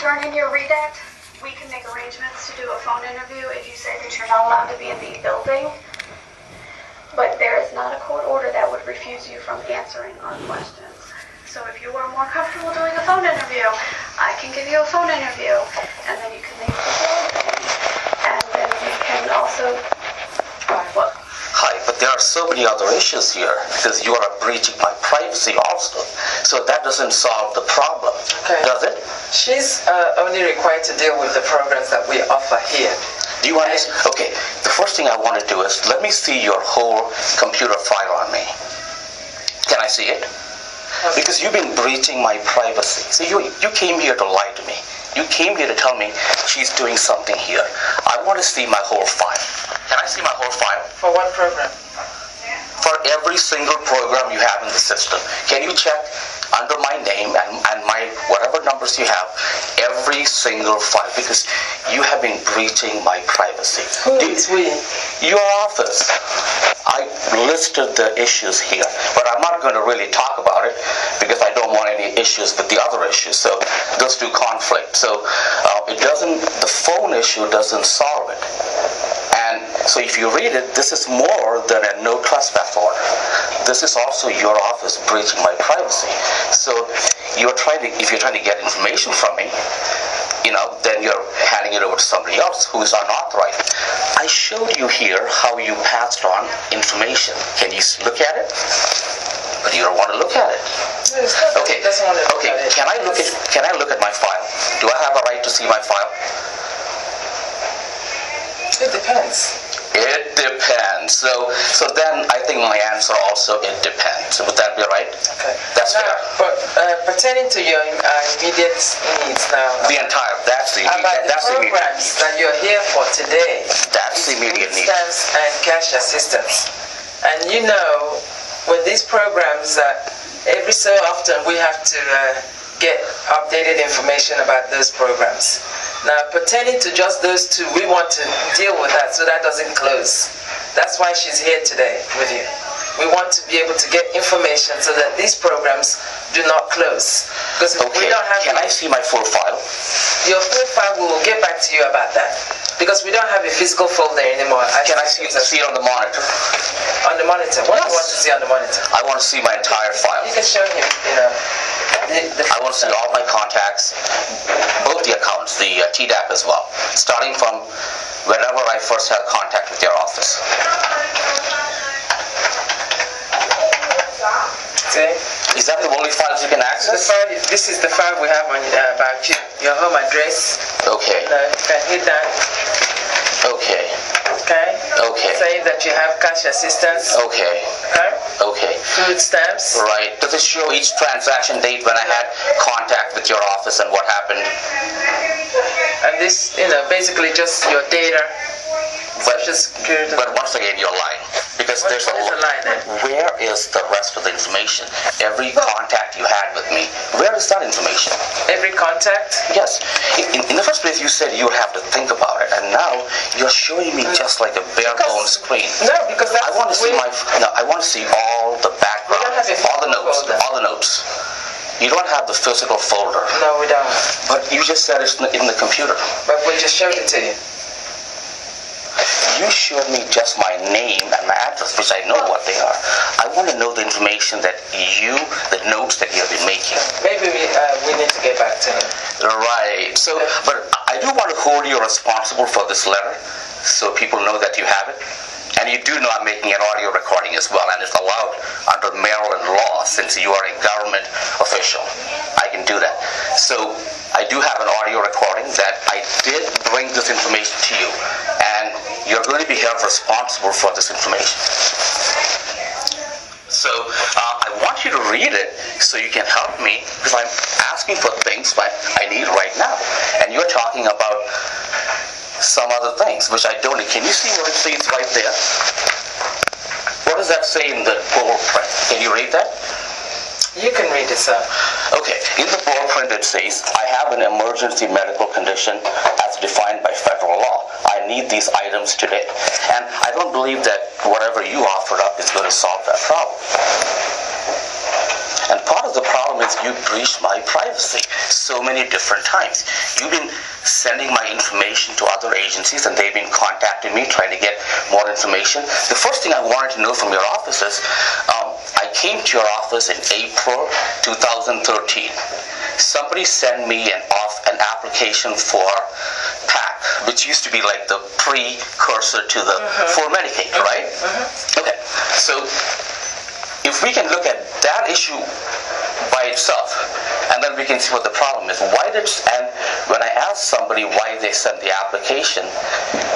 turn in your redact, we can make arrangements to do a phone interview if you say that you're not allowed to be in the building. But there is not a court order that would refuse you from answering our questions. So if you are more comfortable doing a phone interview, I can give you a phone interview, and then you can leave the building. And then you can also, what? Hi, but there are so many other issues here because you are breaching my privacy also. So that doesn't solve the problem, does it? She's only required to deal with the programs that we offer here. Do you want to? Okay, the first thing I want to do is let me see your whole computer file on me. Can I see it? Okay. Because you've been breaching my privacy. So you came here to lie to me. You came here to tell me she's doing something here. I want to see my whole file. Can I see my whole file? For what program? For every single program you have in the system. Can you check under my name and my whatever numbers you have, every single file, because you have been breaching my privacy. Who is we? Your office. I listed the issues here, but I'm not going to really talk about it because I don't want any issues with the other issues. So those two conflict. So the phone issue doesn't solve it. And so if you read it, this is more than a no trespass order. This is also your office breaching my privacy. So if you're trying to get information from me, then you're handing it over to somebody else who is unauthorized. I showed you here how you passed on information. Can you look at it? But you don't want to look at it. Okay. Can I look at my file? Do I have a right to see my file? It depends. It depends. So then I think my answer also, it depends. Would that be right? Okay. That's fair. But pertaining to your immediate needs now. That's the programs that you're here for today. That's the immediate need. Stamps and cash assistance. And with these programs, every so often we have to get updated information about those programs. Now, pertaining to just those two, we want to deal with that so that doesn't close. That's why she's here today with you. We want to be able to get information so that these programs do not close. Because we don't have. Can I see my full file? Your full file, we will get back to you about that. Because we don't have a physical folder anymore. Can I see it on the monitor? On the monitor? What do you want to see on the monitor? I want to see my entire file. You can show him, I want to see all my contacts, both the accounts, the TDAP as well, starting from whenever I first had contact with your office. Okay. Is that the only files you can access? This is the file we have on about you, your home address. Okay. You can hit that. Okay. Okay. Okay. Saying that you have cash assistance. Okay. Okay. Okay. Food stamps. Right. Does it show each transaction date when I had contact with your office and what happened? And this, basically just your data. But once again, you're lying. Because there's a line. Where is the rest of the information? Every contact you had with me, where is that information? Every contact? Yes. In the first place, you said you would have to think about it, and now you're showing me just like a bare bone screen. No, because I want to see I want to see all the background, all the notes. You don't have the physical folder. No, we don't. But you just said it's in the computer. But we just showed it to you. You showed me just my name and my address, which I know what they are. I want to know the information that the notes that you have been making. Maybe we need to get back to him. Right. So, but I do want to hold you responsible for this letter, so people know that you have it. And you do know I'm making an audio recording as well, and it's allowed under Maryland law since you are a government official. I can do that. So I do have an audio recording that I did bring this information to you, and you're going to be held responsible for this information. So I want you to read it so you can help me, because I'm asking for things that I need right now, and you're talking about some other things, which I don't. Can you see what it says right there? What does that say in the bold print? Can you read that? You can read it, sir. Okay. In the bold print it says, I have an emergency medical condition as defined by federal law. I need these items today. And I don't believe that whatever you offered up is going to solve that problem. And part of the problem problem is you breached my privacy so many different times. You've been sending my information to other agencies, and they've been contacting me, trying to get more information. The first thing I wanted to know from your office is, I came to your office in April 2013. Somebody sent me an application for PAC, which used to be like the precursor to the for Medicaid, right? Okay, so if we can look at that issue by itself, and then we can see what the problem is. And when I asked somebody why they sent the application,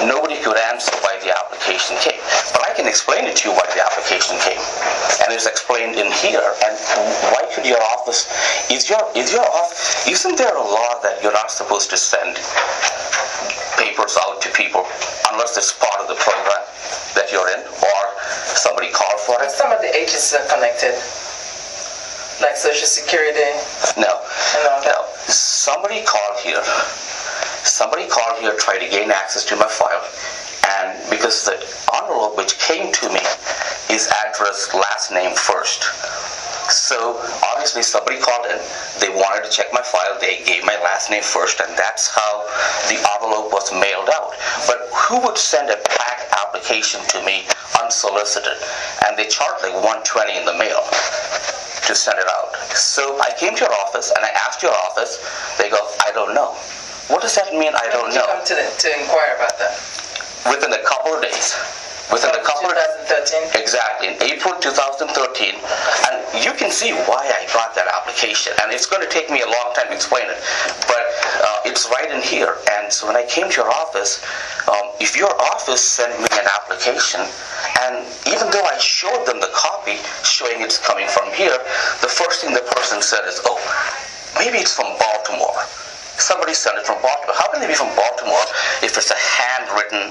nobody could answer why the application came. But I can explain it to you why the application came, and it's explained in here. And why could your office? Isn't there a law that you're not supposed to send papers out to people unless it's part of the program that you're in, or somebody called for it? Some of the agencies are connected, like Social Security. No. Somebody called here, tried to gain access to my file, and because the envelope which came to me is addressed last name first. So obviously somebody called in, they wanted to check my file, they gave my last name first, and that's how the envelope was mailed out. But who would send a PAC application to me unsolicited? And they charged like $120 in the mail to send it out. So I came to your office and I asked your office. They go, I don't know. What does that mean, I don't know? When did you come to inquire about that? Within a couple of days. 2013? Exactly, in April 2013. And you can see why I got that application. And it's going to take me a long time to explain it. But it's right in here. And so when I came to your office, if your office sent me an application, and even though I showed them the copy showing it's coming from here, the first thing the person said is, oh, maybe it's from Baltimore. Somebody sent it from Baltimore. How can they be from Baltimore if it's a handwritten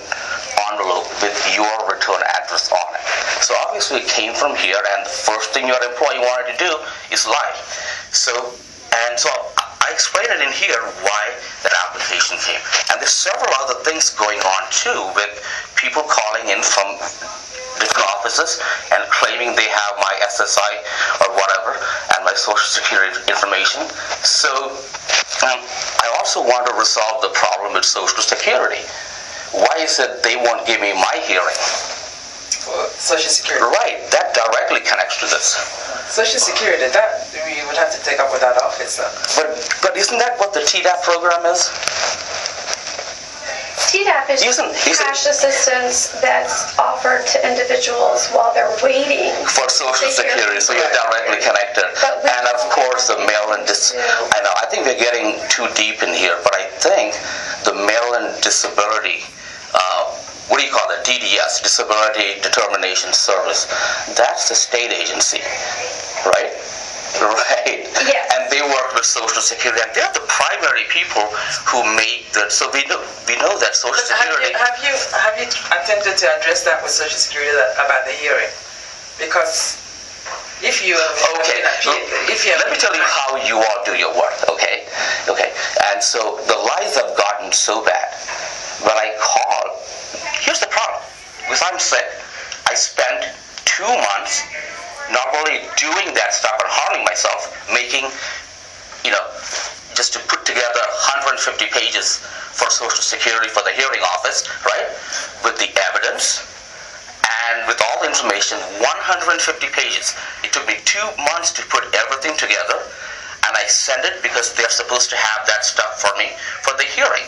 envelope with your return address on it? So obviously it came from here, and the first thing your employee wanted to do is lie. So I explained it in here why that application came. And there's several other things going on too, with people calling in from different offices and claiming they have my SSI or whatever and my Social Security information. So I also want to resolve the problem with Social Security. Why is it they won't give me my hearing? Social Security. Right, that directly connects to this. Social Security, that you would have to take up with that office. But isn't that what the TDAP program is? TDAP is cash assistance that's offered to individuals while they're waiting for Social Security, so you're directly connected. And of course, the mail-in I think we're getting too deep in here, but I think the mail-in disability, what do you call it? DDS, Disability Determination Service. That's the state agency, right? Right. Yes. And they work with Social Security, and they're the primary people who make the. So we know that Social Security. Have you attempted to address that with Social Security about the hearing? Because if you let me tell you how you all do your work. Okay. And so the lies have gotten so bad. When I call, here's the problem. Because I'm sick, I spent 2 months not only doing that stuff and harming myself, making, just to put together 150 pages for Social Security for the hearing office, right? With the evidence and with all the information, 150 pages. It took me 2 months to put everything together, and I send it because they're supposed to have that stuff for me for the hearing.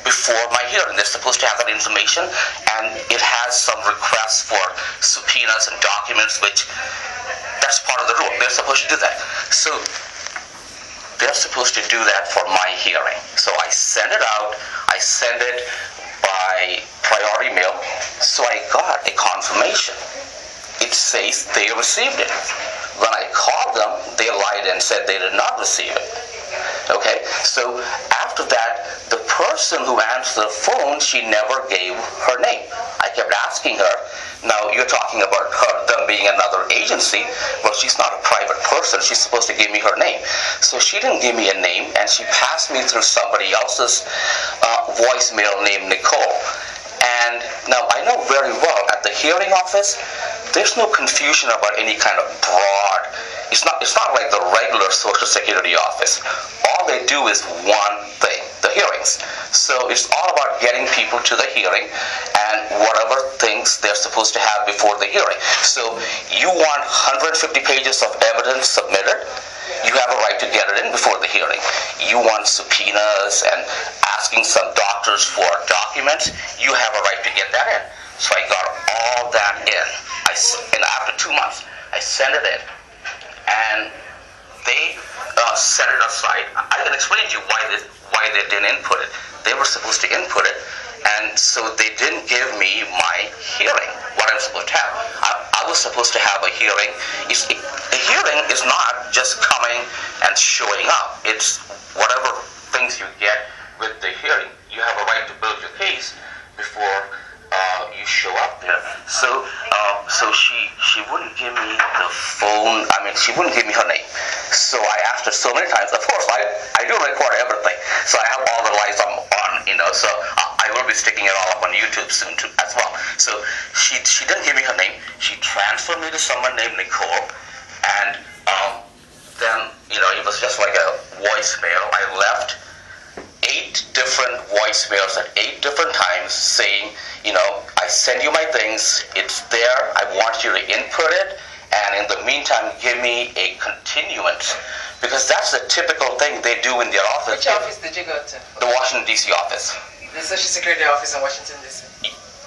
Before my hearing, they're supposed to have that information, and it has some requests for subpoenas and documents, which that's part of the rule. They're supposed to do that. So they're supposed to do that for my hearing. So I send it out. I send it by priority mail. So I got a confirmation. It says they received it. When I called them, they lied and said they did not receive it. Okay, so after that, the person who answered the phone, she never gave her name. I kept asking her. Now, you're talking about them being another agency. Well, she's not a private person. She's supposed to give me her name. So she didn't give me a name, and she passed me through somebody else's voicemail named Nicole. And now, I know very well, at the hearing office, there's no confusion about any kind of broad it's not like the regular Social Security office. All they do is one thing, the hearings. So it's all about getting people to the hearing and whatever things they're supposed to have before the hearing. So you want 150 pages of evidence submitted, you have a right to get it in before the hearing. You want subpoenas and asking some doctors for documents, you have a right to get that in. So I got all that in. And after 2 months, I sent it in. And they set it aside. I can explain to you why they didn't input it. They were supposed to input it, and so they didn't give me my hearing, what I'm supposed to have. I was supposed to have a hearing. A hearing is not just coming and showing up. It's whatever things you get with the hearing. You have a right to build your case before you show up there. So she wouldn't give me the phone. I mean, she wouldn't give me her name. So I asked her so many times. Of course, I do record everything. So I have all the lights on, so I will be sticking it all up on YouTube soon too, as well. So she didn't give me her name. She transferred me to someone named Nicole, and then it was just like a voicemail. I left 8 different voicemails at 8 different times saying, I send you my things, it's there, I want you to input it, and in the meantime, give me a continuance. Because that's the typical thing they do in their office. Which office did you go to? The Washington, D.C. office. The Social Security office in Washington, D.C.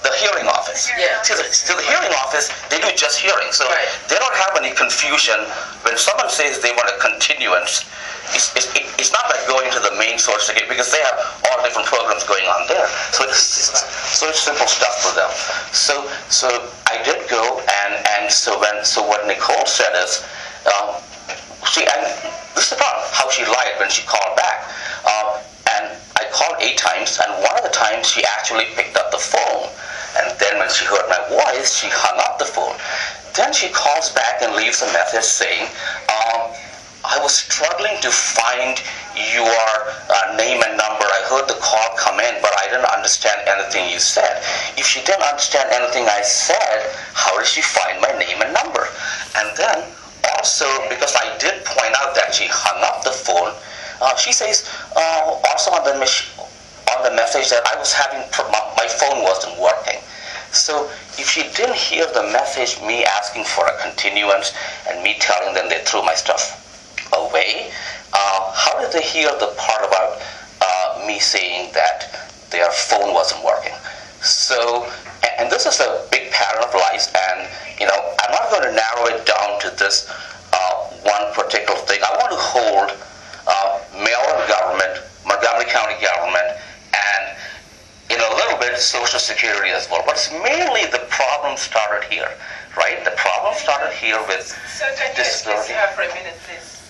The hearing office. Yeah. To the hearing office, they do just hearings. So right. They don't have any confusion. When someone says they want a continuance, it's not like going to the main source again, because they have all different programs going on there. So it's simple stuff for them. So I did go, and so what Nicole said is, and this is the problem, how she lied when she called back. And I called 8 times, and one of the times she actually picked up the phone. And then when she heard my voice, she hung up the phone. Then she calls back and leaves a message saying, I was struggling to find your name and number. I heard the call come in, but I didn't understand anything you said. If she didn't understand anything I said, how did she find my name and number? And then also, because I did point out that she hung up the phone, she says also on the message that I was having, my phone wasn't working. So if she didn't hear the message, me asking for a continuance and me telling them they threw my stuff away, how did they hear the part about me saying that their phone wasn't working? So, and this is a big pattern of lies, and I'm not going to narrow it down to this one particular thing. I want to hold Maryland government, Montgomery County government, and in a little bit Social Security as well. But it's mainly the problem started here, right? The problem started here with so can you explain to her for a minute, please?